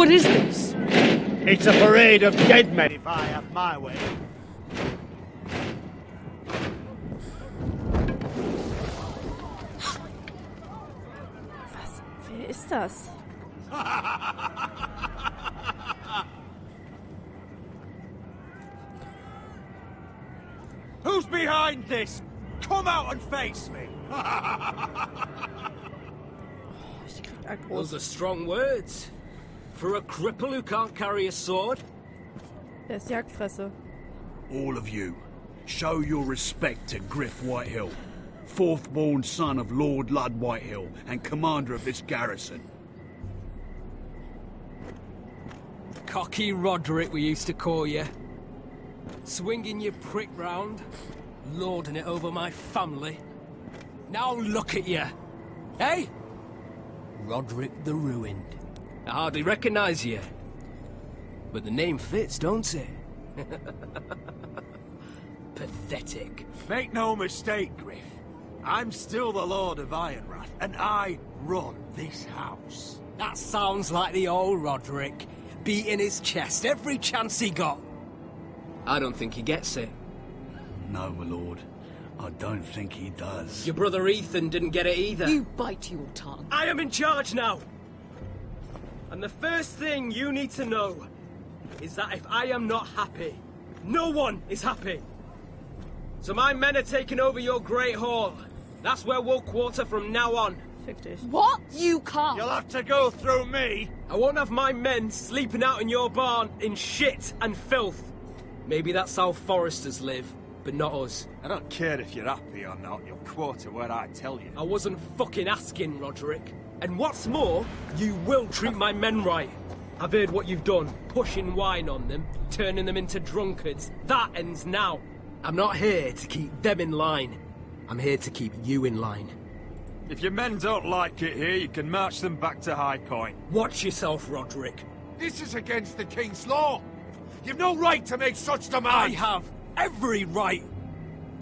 What is this? It's a parade of dead men if I have my way. Was? Wer ist das? Who's behind this? Come out and face me! Ich krieg Aggro. Those are strong words. For a cripple who can't carry a sword? Wer ist die Hackfresse? All of you, show your respect to Griff Whitehill, fourth-born son of Lord Ludd Whitehill and commander of this garrison. Cocky Roderick, we used to call you. Swinging your prick round, lording it over my family. Now look at you. Hey? Roderick the Ruined. I hardly recognise you. But the name fits, don't it? Pathetic. Make no mistake, Griff. I'm still the Lord of Ironrath, and I run this house. That sounds like the old Roderick, beating his chest every chance he got. I don't think he gets it. No, my lord. I don't think he does. Your brother Ethan didn't get it either. You bite your tongue. I am in charge now! And the first thing you need to know is that if I am not happy, no one is happy. So my men are taking over your Great Hall. That's where we'll quarter from now on. Fick dich. What? You can't. You'll have to go through me. I won't have my men sleeping out in your barn in shit and filth. Maybe that's how foresters live, but not us. I don't care if you're happy or not. You'll quarter where I tell you. I wasn't fucking asking, Roderick. And what's more, you will treat my men right. I've heard what you've done, pushing wine on them, turning them into drunkards. That ends now. I'm not here to keep them in line. I'm here to keep you in line. If your men don't like it here, you can march them back to High Point. Watch yourself, Roderick. This is against the King's law. You've no right to make such I demands. have every right.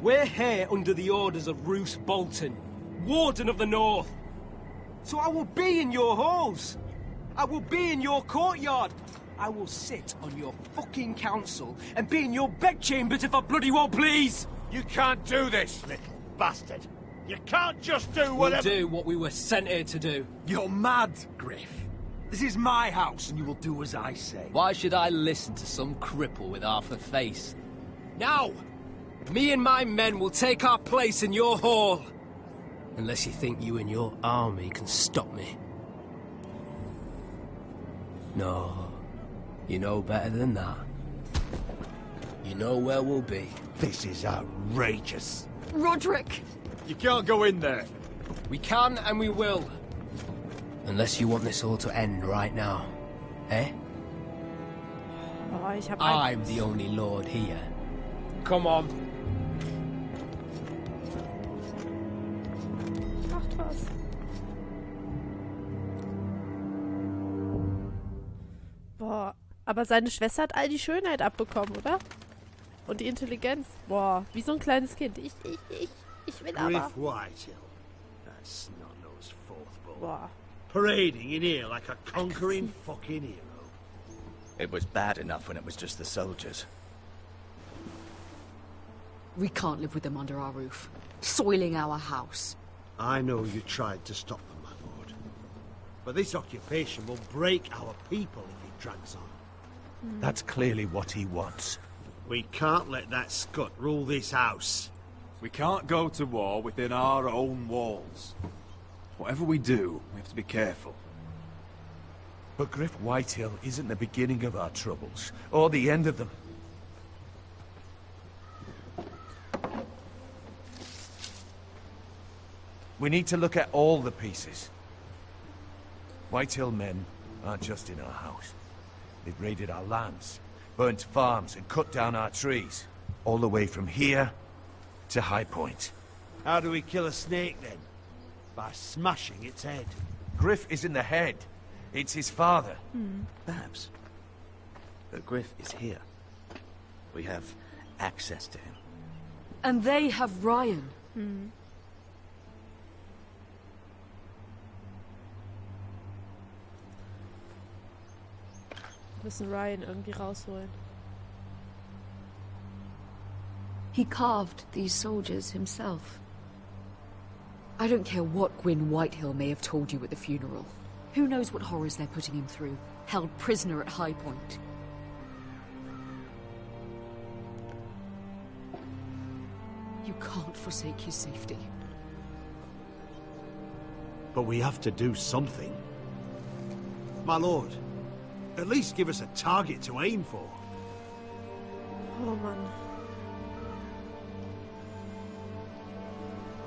We're here under the orders of Roose Bolton, Warden of the North. So I will be in your halls. I will be in your courtyard. I will sit on your fucking council and be in your bedchambers if I bloody well please. You can't do this, little bastard. You can't just do We'll whatever... do what we were sent here to do. You're mad, Griff. This is my house and you will do as I say. Why should I listen to some cripple with half a face? Now, me and my men will take our place in your hall. Unless you think you and your army can stop me. No, you know better than that. You know where we'll be. This is outrageous. Roderick! You can't go in there. We can and we will. Unless you want this all to end right now. Eh? Oh, ich hab I'm Angst. the only lord here. Come on. Macht was. Boah, aber seine Schwester hat all die Schönheit abbekommen, oder? Und die Intelligenz. Boah, wie so ein kleines Kind. Ich will aber. Griff Whitehill. That's not those fourth ball. Boah. Parading in here like a conquering fucking hero. It was bad enough when it was just the soldiers. We can't live with them under our roof, soiling our house. I know you tried to stop them, my lord. But this occupation will break our people if it drags on. That's clearly what he wants. We can't let that scut rule this house. We can't go to war within our own walls. Whatever we do, we have to be careful. But Griff Whitehill isn't the beginning of our troubles, or the end of them. We need to look at all the pieces. Whitehill men aren't just in our house. They've raided our lands, burnt farms and cut down our trees. All the way from here to High Point. How do we kill a snake then? By smashing its head. Griff isn't the head. It's his father. Perhaps. But Griff is here. We have access to him. And they have Ryan. Müssen Ryan irgendwie rausholen. He carved these soldiers himself. I don't care what Gwyn Whitehill may have told you at the funeral. Who knows what horrors they're putting him through, held prisoner at High Point. You can't forsake his safety. But we have to do something. My lord, at least give us a target to aim for. Oh Mann.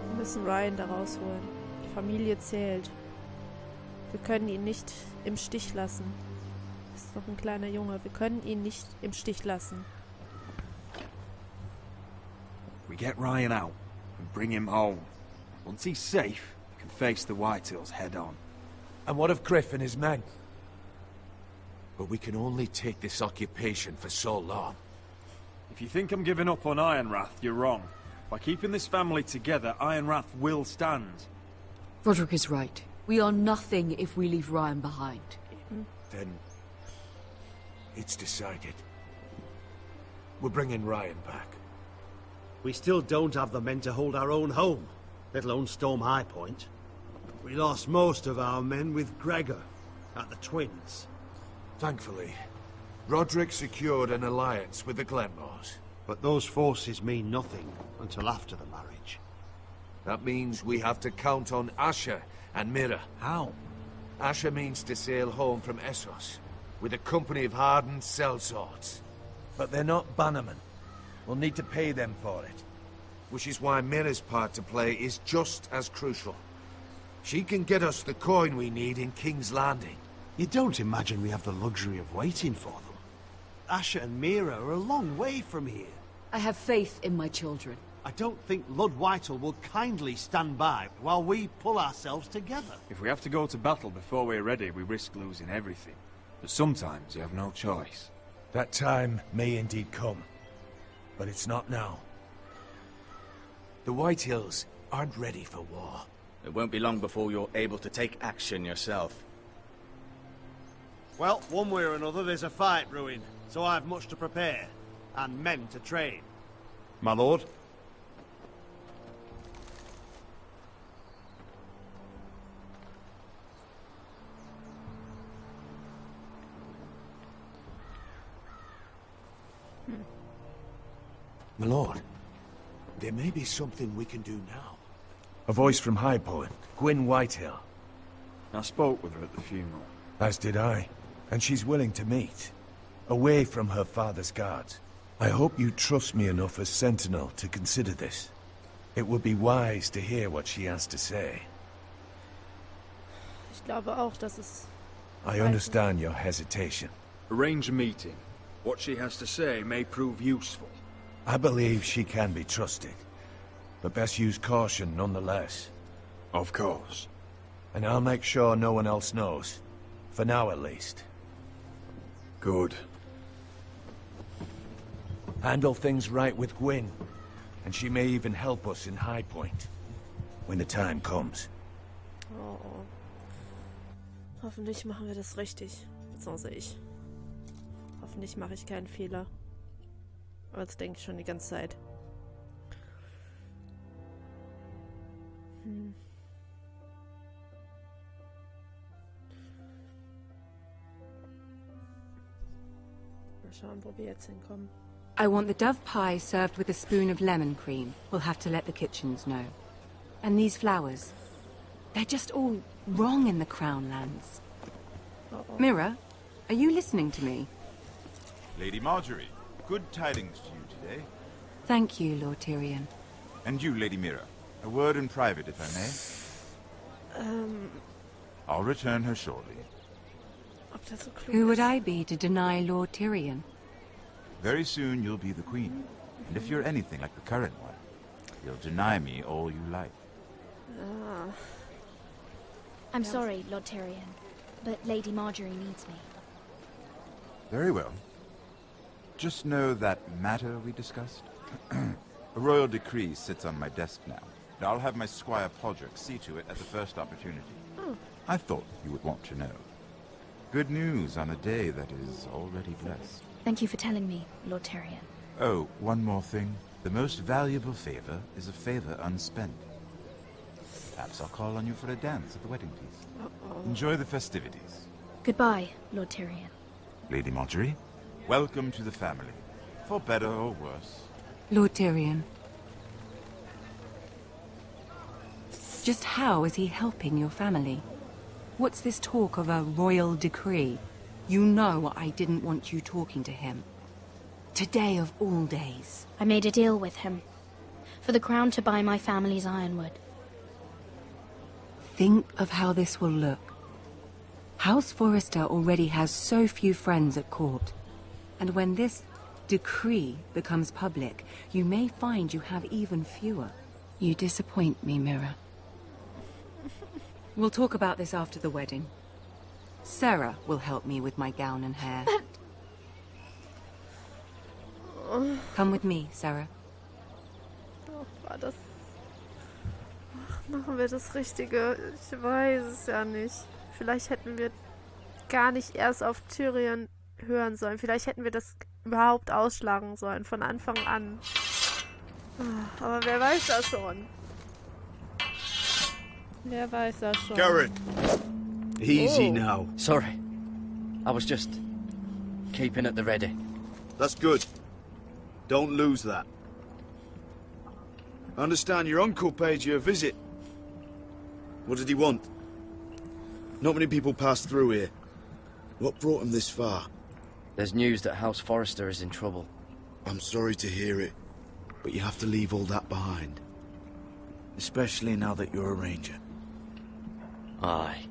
Wir müssen Ryan da rausholen. Die Familie zählt. Wir können ihn nicht im Stich lassen. Ist noch ein kleiner Junge. Wir können ihn nicht im Stich lassen. We get Ryan out and bring him home. Once he's safe, we can face the Whitehills head on. And what of Griff and his men? But we can only take this occupation for so long. If you think I'm giving up on Ironrath, you're wrong. By keeping this family together, Ironrath will stand. Roderick is right. We are nothing if we leave Ryan behind. Then it's decided. We're bringing Ryan back. We still don't have the men to hold our own home, let alone storm High Point. We lost most of our men with Gregor at the Twins. Thankfully, Roderick secured an alliance with the Glenmores. But those forces mean nothing until after the marriage. That means we have to count on Asher and Mira. How? Asher means to sail home from Essos, with a company of hardened sellswords. But they're not bannermen. We'll need to pay them for it. Which is why Mira's part to play is just as crucial. She can get us the coin we need in King's Landing. You don't imagine we have the luxury of waiting for them? Asher and Mira are a long way from here. I have faith in my children. I don't think Lord Whitehill will kindly stand by while we pull ourselves together. If we have to go to battle before we're ready, we risk losing everything. But sometimes you have no choice. That time may indeed come, but it's not now. The Whitehills aren't ready for war. It won't be long before you're able to take action yourself. Well, one way or another, there's a fight brewing, so I've much to prepare, and men to train. My lord? My lord, there may be something we can do now. A voice from High Point, Gwyn Whitehill. I spoke with her at the funeral. As did I. And she's willing to meet. Away from her father's guards. I hope you trust me enough as Sentinel to consider this. It would be wise to hear what she has to say. Ich glaube auch, dass es... I understand your hesitation. Arrange a meeting. What she has to say may prove useful. I believe she can be trusted. But best use caution nonetheless. Of course. And I'll make sure no one else knows. For now at least. Good. Handle things right with Gwyn. And she may even help us in High Point. When the time comes. Oh. Hoffentlich machen wir das richtig. Beziehungsweise ich. Hoffentlich mache ich keinen Fehler. Aber das denke ich schon die ganze Zeit. Mal schauen, wo wir jetzt hinkommen. I want the dove pie served with a spoon of lemon cream. We'll have to let the kitchens know. And these flowers. They're just all wrong in the Crown lands. Mira, are you listening to me? Lady Marjorie, good tidings to you today. Thank you, Lord Tyrion. And you, Lady Mira. A word in private, if I may. I'll return her shortly. Ob das so klug Who would ist? I be to deny Lord Tyrion? Very soon you'll be the queen. And if you're anything like the current one, you'll deny me all you like. I'm sorry, Lord Tyrion, but Lady Marjorie needs me. Very well. Just know that matter we discussed? A royal decree sits on my desk now. And I'll have my squire Podrick see to it at the first opportunity. I thought you would want to know. Good news on a day that is already blessed. Thank you for telling me, Lord Tyrion. Oh, one more thing. The most valuable favor is a favor unspent. Perhaps I'll call on you for a dance at the wedding feast. Enjoy the festivities. Goodbye, Lord Tyrion. Lady Marjorie, welcome to the family. For better or worse. Lord Tyrion. Just how is he helping your family? What's this talk of a royal decree? You know I didn't want you talking to him. Today of all days. I made a deal with him. For the crown to buy my family's ironwood. Think of how this will look. House Forrester already has so few friends at court. And when this decree becomes public, you may find you have even fewer. You disappoint me, Mira. We'll talk about this after the wedding. Sarah will help me with my gown and hair. Come with me, Sarah. Oh, war das... Ach, machen wir das Richtige? Ich weiß es ja nicht. Vielleicht hätten wir gar nicht erst auf Tyrion hören sollen. Vielleicht hätten wir das überhaupt ausschlagen sollen, von Anfang an. Aber wer weiß das schon? Wer weiß das schon? Garrett! Easy now. Sorry. I was just keeping at the ready. That's good. Don't lose that. I understand your uncle paid you a visit. What did he want? Not many people pass through here. What brought him this far? There's news that House Forrester is in trouble. I'm sorry to hear it, but you have to leave all that behind. Especially now that you're a ranger. Aye.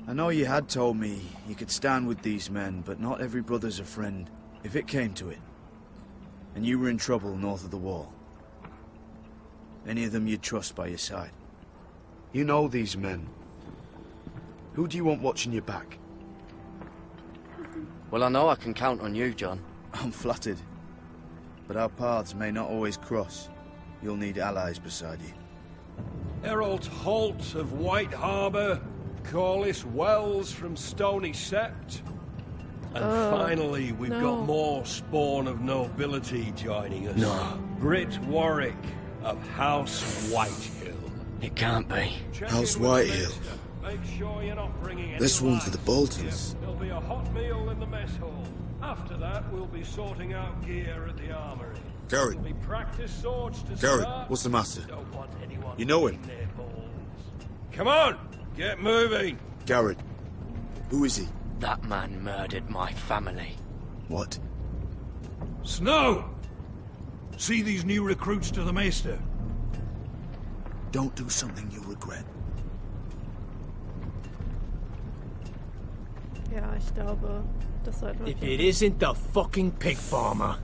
I know you had told me you could stand with these men, but not every brother's a friend, if it came to it. And you were in trouble north of the wall. Any of them you'd trust by your side. You know these men. Who do you want watching your back? Well, I know I can count on you, John. I'm flattered. But our paths may not always cross. You'll need allies beside you. Herald Holt of White Harbour, Corliss Wells from Stony Sept. And finally, we've got more spawn of nobility joining us. No. Britt Warwick of House Whitehill. It can't be. House Whitehill. Make sure you're not bringing This any one's for the lights. Boltons. There'll be a hot meal in the mess hall. After that, we'll be sorting out gear at the armory. Garrett. There'll be practice swords to Garrett, start. what's the matter? Don't want anyone You know him? getting their balls. Come on, get moving. Garrett. Who is he? That man murdered my family. What? Snow! See these new recruits to the Maester? Don't do something you'll regret. Ja, ich glaube, das sollten wir... If it isn't the fucking pig farmer.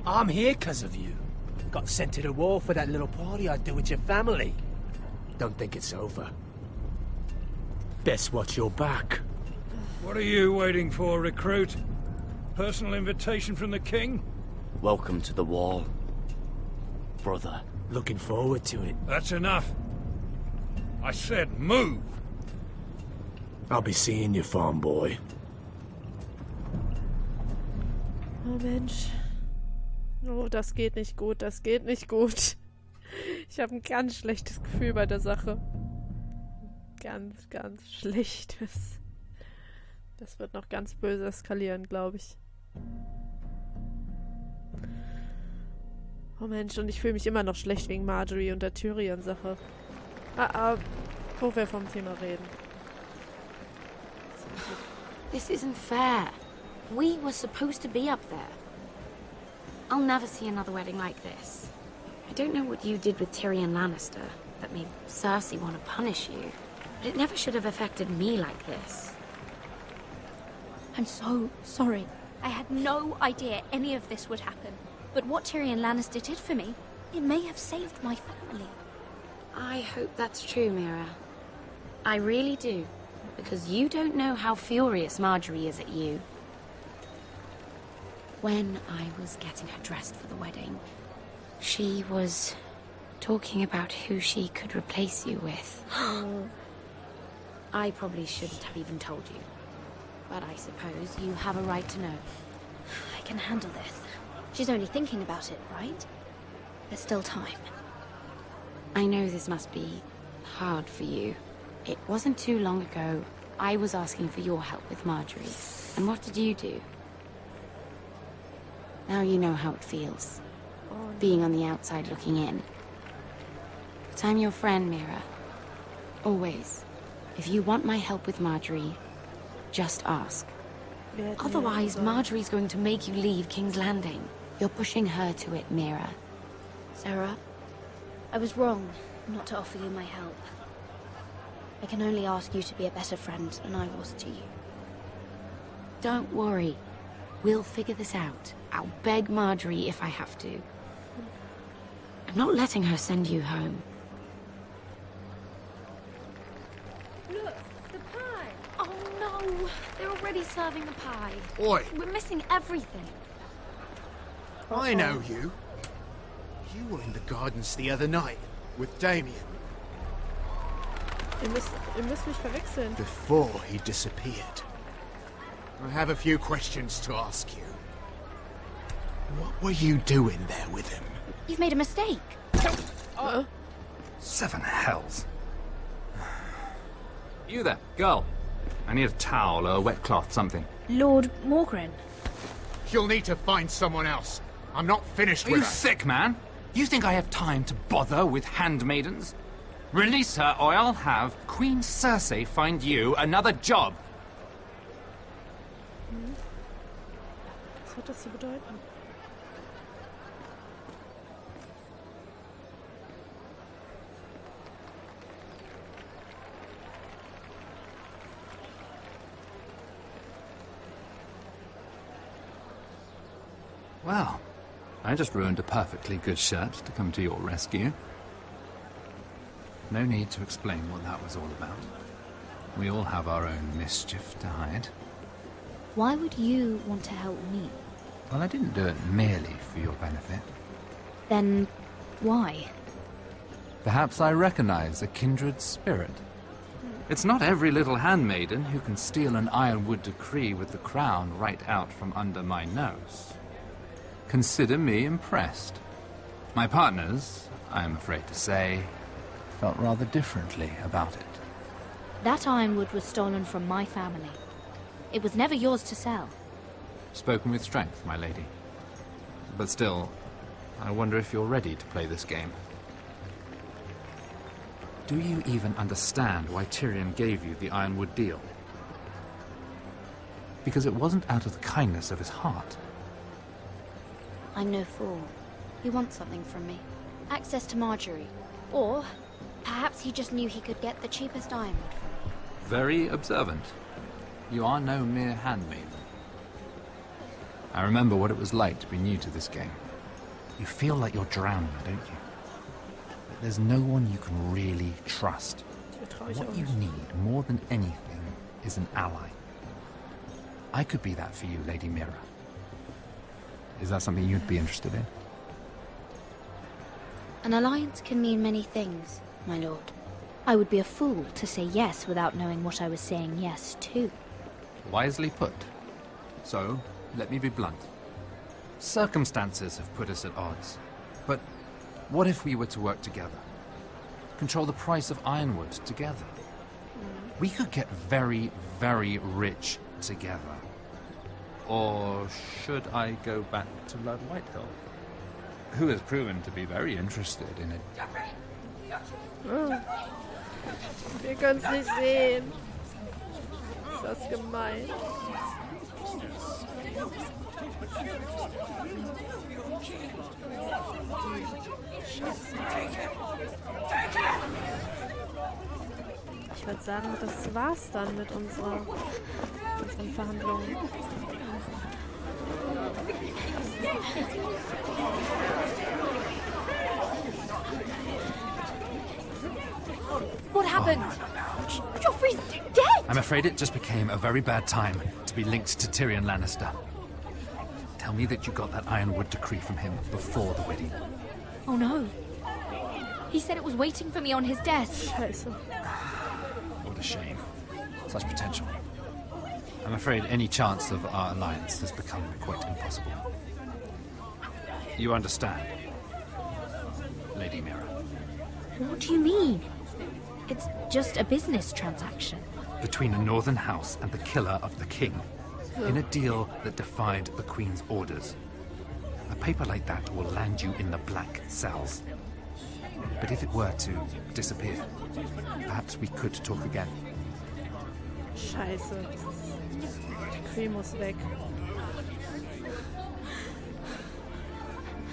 I'm here because of you. Got sent to the war for that little party I do with your family. Don't think it's over. Best watch your back. What are you waiting for, recruit? Personal invitation from the king? Welcome to the wall, brother. Looking forward to it. That's enough. I said move. I'll be seeing you, farm boy. Oh Mensch. Oh, das geht nicht gut, das geht nicht gut. Ich habe ein ganz schlechtes Gefühl bei der Sache. Ganz, ganz schlechtes. Das wird noch ganz böse eskalieren, glaube ich. Oh Mensch, und ich fühle mich immer noch schlecht wegen Marjorie und der Tyrion-Sache. Wo wir vom Thema reden. This isn't fair. We were supposed to be up there. I'll never see another wedding like this. I don't know what you did with Tyrion Lannister that made Cersei want to punish you, but it never should have affected me like this. I'm so sorry. I had no idea any of this would happen. But what Tyrion Lannister did for me, it may have saved my family. I hope that's true, Mira. I really do. Because you don't know how furious Marjorie is at you. When I was getting her dressed for the wedding, she was talking about who she could replace you with. I probably shouldn't have even told you. But I suppose you have a right to know. I can handle this. She's only thinking about it, right? There's still time. I know this must be hard for you. It wasn't too long ago I was asking for your help with Marjorie. And what did you do? Now you know how it feels. Being on the outside looking in. But I'm your friend, Mira. Always. If you want my help with Marjorie, just ask. Otherwise, Marjorie's going to make you leave King's Landing. You're pushing her to it, Mira. Sarah, I was wrong not to offer you my help. I can only ask you to be a better friend than I was to you. Don't worry. We'll figure this out. I'll beg Marjorie if I have to. I'm not letting her send you home. Look, the pie! Oh no! They're already serving the pie. Oi! We're missing everything. I know you. You were in the gardens the other night with Damien. Ihr müsst mich verwechseln. Before he disappeared. I have a few questions to ask you. What were you doing there with him? You've made a mistake. Seven hells. You there, girl. I need a towel or a wet cloth, something. Lord Morgren. You'll need to find someone else. I'm not finished Are with you her. sick, man? You think I have time to bother with handmaidens? Release her, or I'll have Queen Cersei find you another job. Was hat das zu bedeuten? Well, I just ruined a perfectly good shirt to come to your rescue. No need to explain what that was all about. We all have our own mischief to hide. Why would you want to help me? Well, I didn't do it merely for your benefit. Then, why? Perhaps I recognize a kindred spirit. It's not every little handmaiden who can steal an ironwood decree with the crown right out from under my nose. Consider me impressed. My partners, I am afraid to say, felt rather differently about it. That ironwood was stolen from my family. It was never yours to sell. Spoken with strength, my lady. But still, I wonder if you're ready to play this game. Do you even understand why Tyrion gave you the ironwood deal? Because it wasn't out of the kindness of his heart. I'm no fool. He wants something from me. Access to Marjorie. Or, perhaps he just knew he could get the cheapest ironwood from me. Very observant. You are no mere handmaiden. I remember what it was like to be new to this game. You feel like you're drowning, don't you? But there's no one you can really trust. What you need, more than anything, is an ally. I could be that for you, Lady Mira. Is that something you'd be interested in? An alliance can mean many things, my lord. I would be a fool to say yes without knowing what I was saying yes to. Wisely put. So, let me be blunt. Circumstances have put us at odds. But what if we were to work together? Control the price of ironwood together? We could get very, very rich together. Or should I go back to Lord Whitehill, who has proven to be very interested in it? Oh. Wir können es nicht sehen. Ist das gemein. Ich würde sagen, das war's dann mit unseren Verhandlungen. What happened? Joffrey's dead! I'm afraid it just became a very bad time to be linked to Tyrion Lannister. Tell me that you got that ironwood decree from him before the wedding. Oh no. He said it was waiting for me on his desk. Scheiße. What a shame. such potential. I'm afraid any chance of our alliance has become quite impossible. You understand, Lady Mira? What do you mean? It's just a business transaction. Between a northern house and the killer of the king, in a deal that defied the Queen's orders. A paper like that will land you in the black cells. But if it were to disappear, perhaps we could talk again. Scheiße. Die Queen muss weg.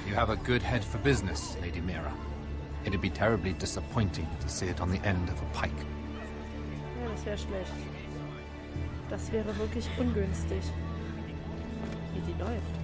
You have a good head for business, Lady Mira. It'd be terribly disappointing to see it on the end of a pike. Ja, das wäre schlecht. Das wäre wirklich ungünstig. Wie die läuft.